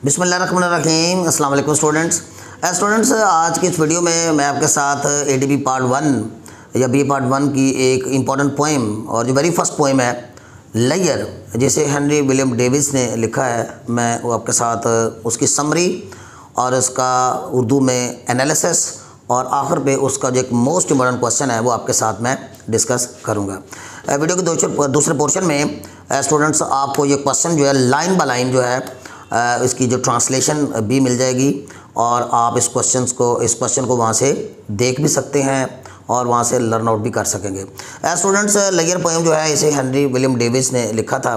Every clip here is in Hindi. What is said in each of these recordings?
बिस्मिल्लाहिर्रहमानिर्रहीम। अस्सलाम वालेकुम स्टूडेंट्स। आज की इस वीडियो में मैं आपके साथ एडीबी पार्ट 1 या बी पार्ट 1 की एक इम्पॉर्टेंट पोइम और जो वेरी फर्स्ट पोइम है लेयर, जिसे हेनरी विलियम डेविस ने लिखा है, मैं वो आपके साथ उसकी समरी और उसका उर्दू में एनालिसिस और आखिर पे उसका जो एक मोस्ट इम्पॉर्टेंट क्वेश्चन है वो आपके साथ मैं डिस्कस करूँगा। वीडियो के दूसरे पोर्शन में स्टूडेंट्स आपको ये क्वेश्चन जो है लाइन बाय लाइन जो है इसकी जो ट्रांसलेशन भी मिल जाएगी और आप इस क्वेश्चन को वहाँ से देख भी सकते हैं और वहाँ से लर्न आउट भी कर सकेंगे। स्टूडेंट्स, लेयर पोएम जो है इसे हेनरी विलियम डेविस ने लिखा था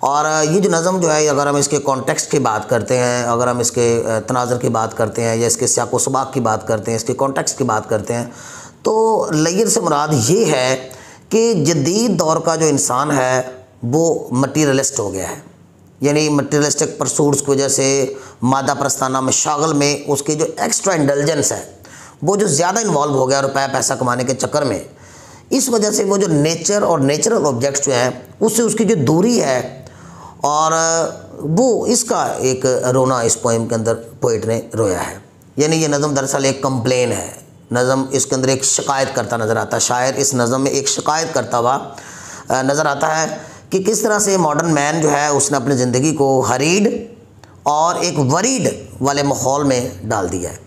और ये जो नज़म जो है, अगर हम इसके कॉन्टेक्स्ट की बात करते हैं, अगर हम इसके तनाज़र की बात करते हैं या इसके सियाक़ व सबाक़ की बात करते हैं, इसके कॉन्टेक्स्ट की बात करते हैं, तो लेयर से मुराद ये है कि जदीद दौर का जो इंसान है वो मटीरियलिस्ट हो गया है। यानी मटीरियलिस्टिक परसूट्स की वजह से मादा प्रस्ताना मशागल में उसकी जो एक्स्ट्रा इंटेलिजेंस है वो जो ज़्यादा इन्वॉल्व हो गया रुपया पैसा कमाने के चक्कर में, इस वजह से वो जो नेचर और नेचुरल ऑब्जेक्ट्स जो हैं उससे उसकी जो दूरी है, और वो इसका एक रोना इस पोएम के अंदर पोइट ने रोया है। यानी ये नज़म दरअसल एक कंप्लेन है। नज़म इसके अंदर एक शिकायत करता नज़र आता है। शायर इस नज़म में एक शिकायत करता हुआ नज़र आता है कि किस तरह से मॉडर्न मैन जो है उसने अपनी ज़िंदगी को हरीड और एक वरीड वाले माहौल में डाल दिया है,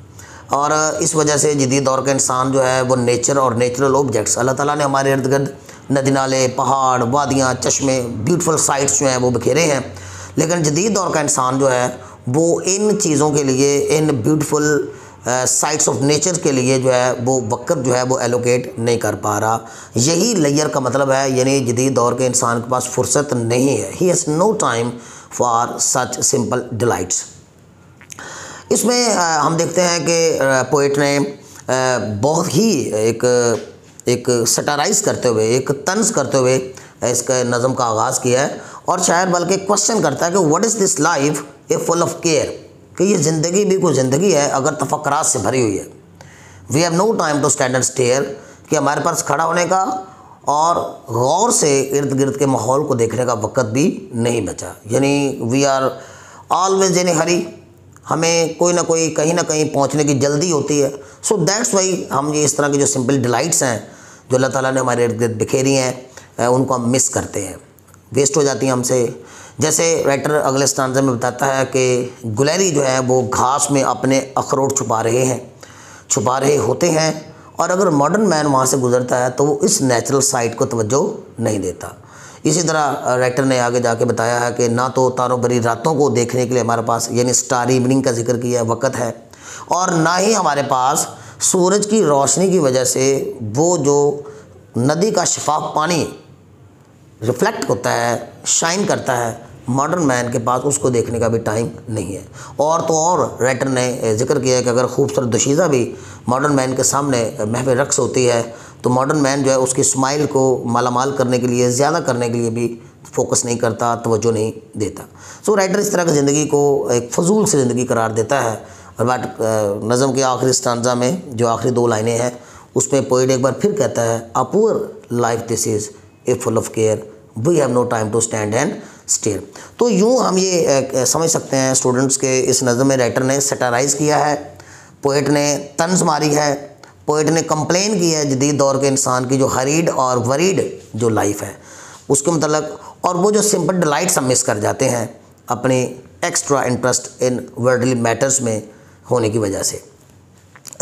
और इस वजह से जदीद दौर का इंसान जो है वो नेचर और नेचुरल ऑब्जेक्ट्स, अल्लाह ताला ने हमारे इर्द गिर्द नदी नाले, पहाड़, वादियाँ, चश्मे, ब्यूटीफुल साइट्स जो हैं वो बिखेरे हैं, लेकिन जदीद दौर का इंसान जो है वो इन चीज़ों के लिए, इन ब्यूटीफुल साइट्स ऑफ नेचर के लिए जो है वो वक्त जो है वो एलोकेट नहीं कर पा रहा। यही लेयर का मतलब है। यानी जदीद दौर के इंसान के पास फुर्सत नहीं है। He has no time for such simple delights. इसमें हम देखते हैं कि पोइट ने बहुत ही एक सटाराइज़ करते हुए, एक तंज करते हुए इसका नज़म का आगाज़ किया है, और शायर बल्कि क्वेश्चन करता है कि what is this life a full of care, कि ये ज़िंदगी भी कोई ज़िंदगी है अगर तफक्कुरात से भरी हुई है। We have no time to stand and stare, कि हमारे पास खड़ा होने का और गौर से इर्द गिर्द के माहौल को देखने का वक़्त भी नहीं बचा। यानी वी आर ऑलवेज इन ए हरी, हमें कोई ना कोई कहीं ना कहीं पहुंचने की जल्दी होती है। सो दैट्स वाई हम ये इस तरह की जो सिंपल डिलाइट्स हैं जो अल्लाह ताला ने हमारे इर्द गिर्द बिखेरी हैं उनको हम मिस करते हैं, वेस्ट हो जाती हैं हमसे। जैसे राइटर अगले स्टांज़े में बताता है कि गुलहरी जो है वो घास में अपने अखरोट छुपा रहे होते हैं, और अगर मॉडर्न मैन वहाँ से गुजरता है तो वो इस नेचुरल साइट को तवज्जो नहीं देता। इसी तरह राइटर ने आगे जाके बताया है कि ना तो तारों भरी रातों को देखने के लिए हमारे पास, यानी स्टार इवनिंग का जिक्र किया है, वक़्त है, और ना ही हमारे पास सूरज की रोशनी की वजह से वो जो नदी का शफाफ पानी रिफ्लेक्ट होता है, शाइन करता है, मॉडर्न मैन के पास उसको देखने का भी टाइम नहीं है। और तो और राइटर ने जिक्र किया है कि अगर खूबसूरत दोशीज़ा भी मॉडर्न मैन के सामने महफ़ रक़्स होती है तो मॉडर्न मैन जो है उसकी स्माइल को मालामाल करने के लिए, ज़्यादा करने के लिए भी फोकस नहीं करता, तवज्जो नहीं देता। सो राइटर इस तरह की ज़िंदगी को एक फजूल सी ज़िंदगी करार देता है। और बात नज़म के आखिरी स्टांज़ा में जो आखिरी 2 लाइनें हैं उसमें पोइट एक बार फिर कहता है, a poor life this is a full of care, we have no time to stand and stare. तो यूँ हम ये समझ सकते हैं स्टूडेंट्स के इस नज़म में राइटर ने सटाराइज़ किया है, पोइट ने तंज मारी है, पोइट ने कंप्लेन की है जदीद दौर के इंसान की जो हरीड और वरीड जो लाइफ है उसके मतलब, और वो जो सिंपल डिलाइट्स हम मिस कर जाते हैं अपने extra interest in worldly matters में होने की वजह से।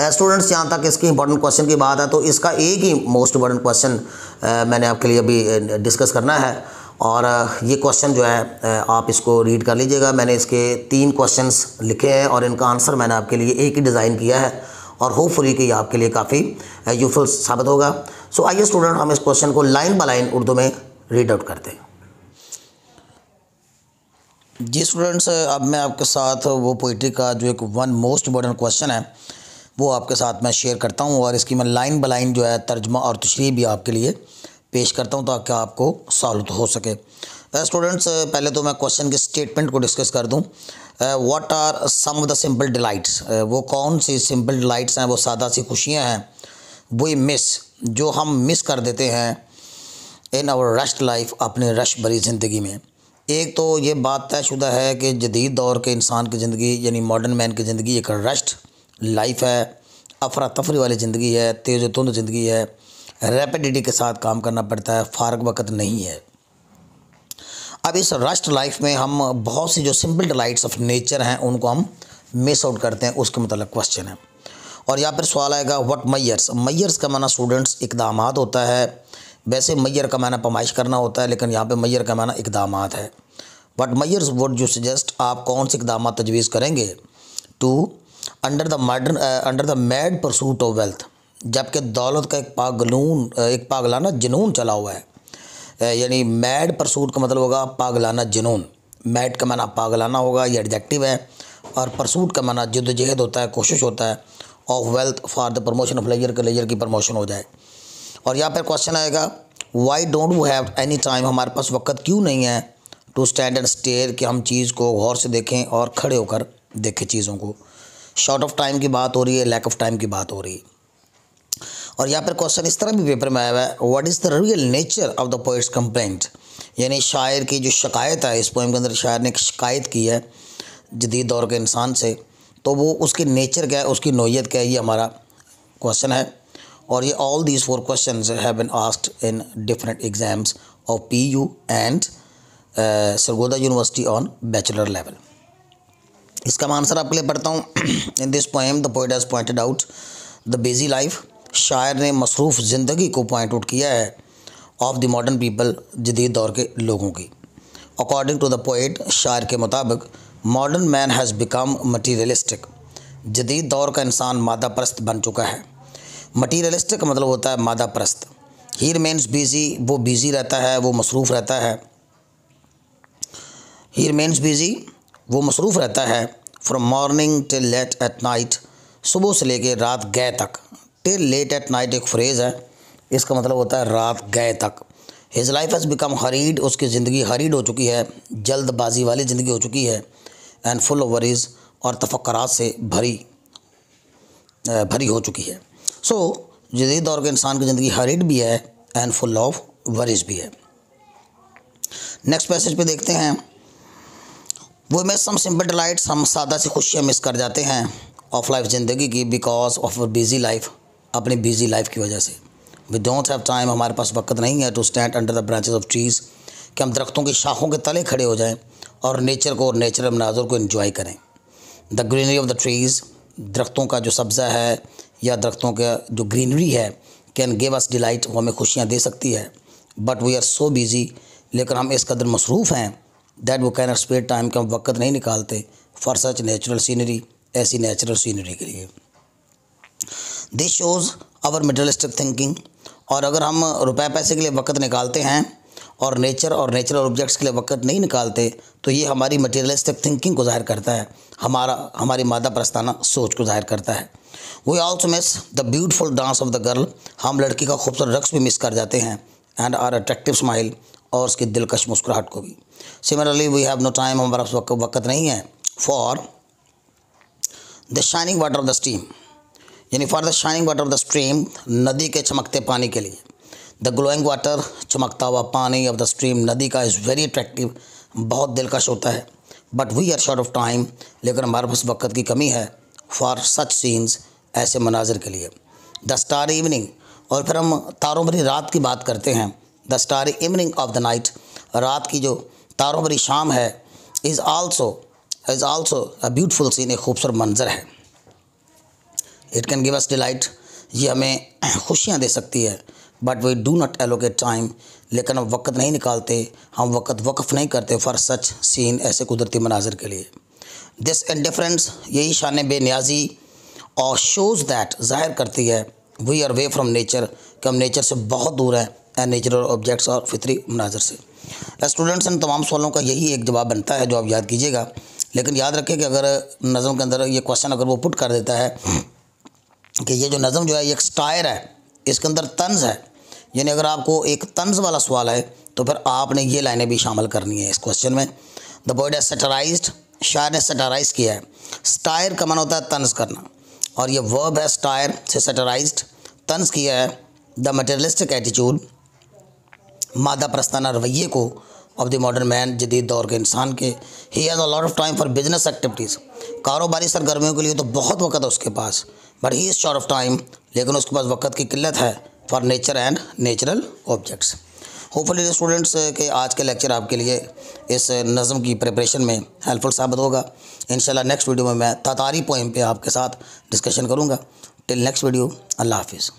स्टूडेंट्स, यहाँ तक इसकी इंपॉर्टेंट क्वेश्चन की बात है तो इसका एक ही मोस्ट इंपॉर्टेंट क्वेश्चन मैंने आपके लिए अभी डिस्कस करना है, और ये क्वेश्चन जो है आप इसको रीड कर लीजिएगा। मैंने इसके 3 क्वेश्चंस लिखे हैं और इनका आंसर मैंने आपके लिए एक ही डिज़ाइन किया है, और होपफुली कि ये आपके लिए काफ़ी यूज़फुल साबित होगा। सो आइए स्टूडेंट, हम इस क्वेश्चन को लाइन बाय लाइन उर्दू में रीड आउट करते हैं। जी स्टूडेंट्स, अब मैं आपके साथ वो पोइट्री का जो एक मोस्ट इम्पॉर्टेंट क्वेश्चन है वो आपके साथ मैं शेयर करता हूँ, और इसकी मैं लाइन बाय लाइन जो है तर्जमा और तशरीह भी आपके लिए पेश करता हूँ ताकि आपको सॉल्व हो सके। स्टूडेंट्स, पहले तो मैं क्वेश्चन के स्टेटमेंट को डिस्कस कर दूँ। What are some of the simple delights, वो कौन सी सिंपल डिलाइट्स हैं, वो सादा सी खुशियाँ हैं, वो मिस जो हम मिस कर देते हैं इन आवर रश्ड लाइफ, अपने रश भरी ज़िंदगी में। एक तो ये बात तयशुदा है कि जदीद दौर के इंसान की ज़िंदगी यानी मॉडर्न मैन की ज़िंदगी एक रश्ट लाइफ है, अफरा तफरी वाली ज़िंदगी है, तेज़ तुंद ज़िंदगी है, रैपिडिटी के साथ काम करना पड़ता है, फ़ारग वक़्त नहीं है। अब इस रश्ट लाइफ में हम बहुत सी जो सिंपल डिलाइट्स ऑफ नेचर हैं उनको हम मिस आउट करते हैं, उसके मतलब क्वेश्चन है। और यहाँ पर सवाल आएगा व्हाट मैयर्स। मैयर्स का माना स्टूडेंट्स इक़दामात होता है, वैसे मैयर का माना पैमाइश करना होता है, लेकिन यहाँ पे मैयर का माना इक़दामात है। What measures would you suggest, आप कौन से इक़दामात तजवीज़ करेंगे to under the mad pursuit of wealth, जबकि दौलत का एक पागलाना जुनून चला हुआ है। यानी मैड परसूट का मतलब होगा पागलाना जुनून। मैड का माना पागलाना होगा, ये एडजेक्टिव है, और परसूट का माना जद्दोजहद होता है, कोशिश होता है, of wealth for the promotion of leisure, के लेजर की प्रमोशन हो जाए। और यहाँ पर क्वेश्चन आएगा why don't we have any time, हमारे पास वक्त क्यों नहीं है टू स्टैंड एंड स्टेयर, कि हम चीज़ को गौर से देखें और खड़े होकर देखें चीज़ों को। शॉर्ट ऑफ टाइम की बात हो रही है, लैक ऑफ टाइम की बात हो रही है। और यहाँ पर क्वेश्चन इस तरह भी पेपर में आया हुआ है what is the real nature of the poets complaint, यानी शायर की जो शिकायत है, इस पोइम के अंदर शायर ने एक शिकायत की है जदीद दौर के इंसान से, तो वो उसकी नेचर क्या है, उसकी नोयत क्या है, ये हमारा क्वेश्चन है। और ये all these 4 questions have been asked in different exams of PU and Sargodha university on bachelor level. इसका मैं आंसर आपके लिए पढ़ता हूँ। In this poem the poet has pointed out the busy life, शायर ने मसरूफ़ ज़िंदगी को पॉइंट आउट किया है ऑफ द मॉडर्न पीपल, जदीद दौर के लोगों की। अकॉर्डिंग टू द पोएट, शायर के मुताबिक modern man has become materialistic, जदीद दौर का इंसान मादा परस्त बन चुका है। मटीरियलिस्टिक का मतलब होता है मादा परस्त। ही रिमेन्स बिजी, वो बिज़ी रहता है, वो मसरूफ़ रहता है। ही रिमेन्स बिजी, वो मसरूफ़ रहता है। From morning till late at night, सुबह से लेके रात गए तक। टिल लेट एट नाइट एक फ्रेज़ है, इसका मतलब होता है रात गए तक। His life has become hurried, उसकी ज़िंदगी हरीड हो चुकी है, जल्दबाजी वाली ज़िंदगी हो चुकी है। एंड फुल ऑफ वरीज़, और तफक्कुरात से भरी हो चुकी है। सो जदीद दौर के इंसान की ज़िंदगी हरीड भी है एंड फुल ऑफ वरीज़ भी है। नेक्स्ट पैसेज पे देखते हैं वो मिस सम सिंपल डिलाइट्स, हम सादा सी खुशियाँ मिस कर जाते हैं ऑफ लाइफ, ज़िंदगी की, बिकॉज ऑफ बिज़ी लाइफ, अपनी बिज़ी लाइफ की वजह से। वी डोंट हैव टाइम, हमारे पास वक्त नहीं है to stand under the branches of trees, कि हम दरख्तों की शाखों के तले खड़े हो जाएं और नेचर को और नेचुरल मनाज़र को एंजॉय करें। The greenery of the trees, दरख्तों का जो सब्ज़ा है या दरख्तों का जो ग्रीनरी है, कैन गिव अस डिलाइट, वो हमें खुशियाँ दे सकती है। But we are so busy, लेकिन हम इस कदर मसरूफ़ हैं दैट वो कैन स्पेयर टाइम, का हम वक्त नहीं निकालते फॉर सच नेचुरल सीनरी, ऐसी नेचुरल सीनरी के लिए। This shows our materialistic thinking, और अगर हम रुपए पैसे के लिए वक्त निकालते हैं और नेचुरल ऑब्जेक्ट्स के लिए वक्त नहीं निकालते, तो ये हमारी मटेरियलिस्टिक थिंकिंग को ज़ाहिर करता है, हमारी मादा परस्ताना सोच को ज़ाहिर करता है। We also miss the beautiful dance of the girl, हम लड़की का खूबसूरत रक्स भी मिस कर जाते हैं। एंड आर अट्रैक्टिव स्माइल, और उसकी दिलकश मुस्कुराहट को भी। Similarly we have no time, हमारा वक्त नहीं है for the shining water of the stream, यानी for the shining water of the stream, नदी के चमकते पानी के लिए। द ग्लोइंग वाटर, चमकता हुआ पानी, ऑफ द स्ट्रीम, नदी का, इज़ वेरी अट्रैक्टिव, बहुत दिलकश होता है। But we are short of time, लेकिन हमारे पास वक्त की कमी है फॉर सच सीन्स, ऐसे मनाजिर के लिए। द स्टारी इवनिंग, और फिर हम तारों भरी रात की बात करते हैं। The starry evening of the night, रात की जो तारों भरी शाम है, is also a beautiful scene, एक खूबसूरत मंजर है। It can give us delight, ये हमें खुशियाँ दे सकती है। But we do not allocate time, लेकिन हम वक्त नहीं निकालते, हम वक्त वक्फ नहीं करते फॉर सच सीन, ऐसे कुदरती मनाजिर के लिए। दिस इंडिफरेंस, यही शान बेनियाजी, और शोज़ दैट, ज़ाहिर करती है, we are way from nature, कि हम नेचर से बहुत दूर हैं, एंड नेचुरल ऑब्जेक्ट्स, और फितरी मनाजिर से। स्टूडेंट्स, इन तमाम सवालों का यही एक जवाब बनता है जो आप याद कीजिएगा। लेकिन याद रखें कि अगर नज़म के अंदर ये क्वेश्चन अगर वो पुट कर देता है कि ये जो नज़म जो है ये एक स्टायर है, इसके अंदर तंज़ है, यानी अगर आपको एक तंज़ वाला सवाल है तो फिर आपने ये लाइनें भी शामिल करनी है इस क्वेश्चन में। द पोएट हैज़ सैटराइज्ड, शायर ने सैटराइज़ किया है। स्टायर का माना होता है तंज़ करना, और ये वर्ब है स्टायर से सैटराइज्ड, तंज़ किया है द मटेरियलिस्टिक एटीट्यूड, मादा प्रस्ताना रवैये को, ऑफ द मॉडर्न मैन, जदीद दौर के इंसान के। He has a lot of time for business activities, कारोबारी सरगर्मियों के लिए तो बहुत वक्त है उसके पास। But he is short of time, लेकिन उसके पास वक्त की किल्लत है for nature and natural objects. Hopefully students के आज के लेक्चर आपके लिए इस नज़म की प्रिपरेशन में हेल्पफुल साबित होगा। इंशाल्लाह नेक्स्ट वीडियो में मैं तातारी पोएम पे आपके साथ डिस्कशन करूँगा। टिल नेक्स्ट वीडियो, अल्लाह हाफिज़।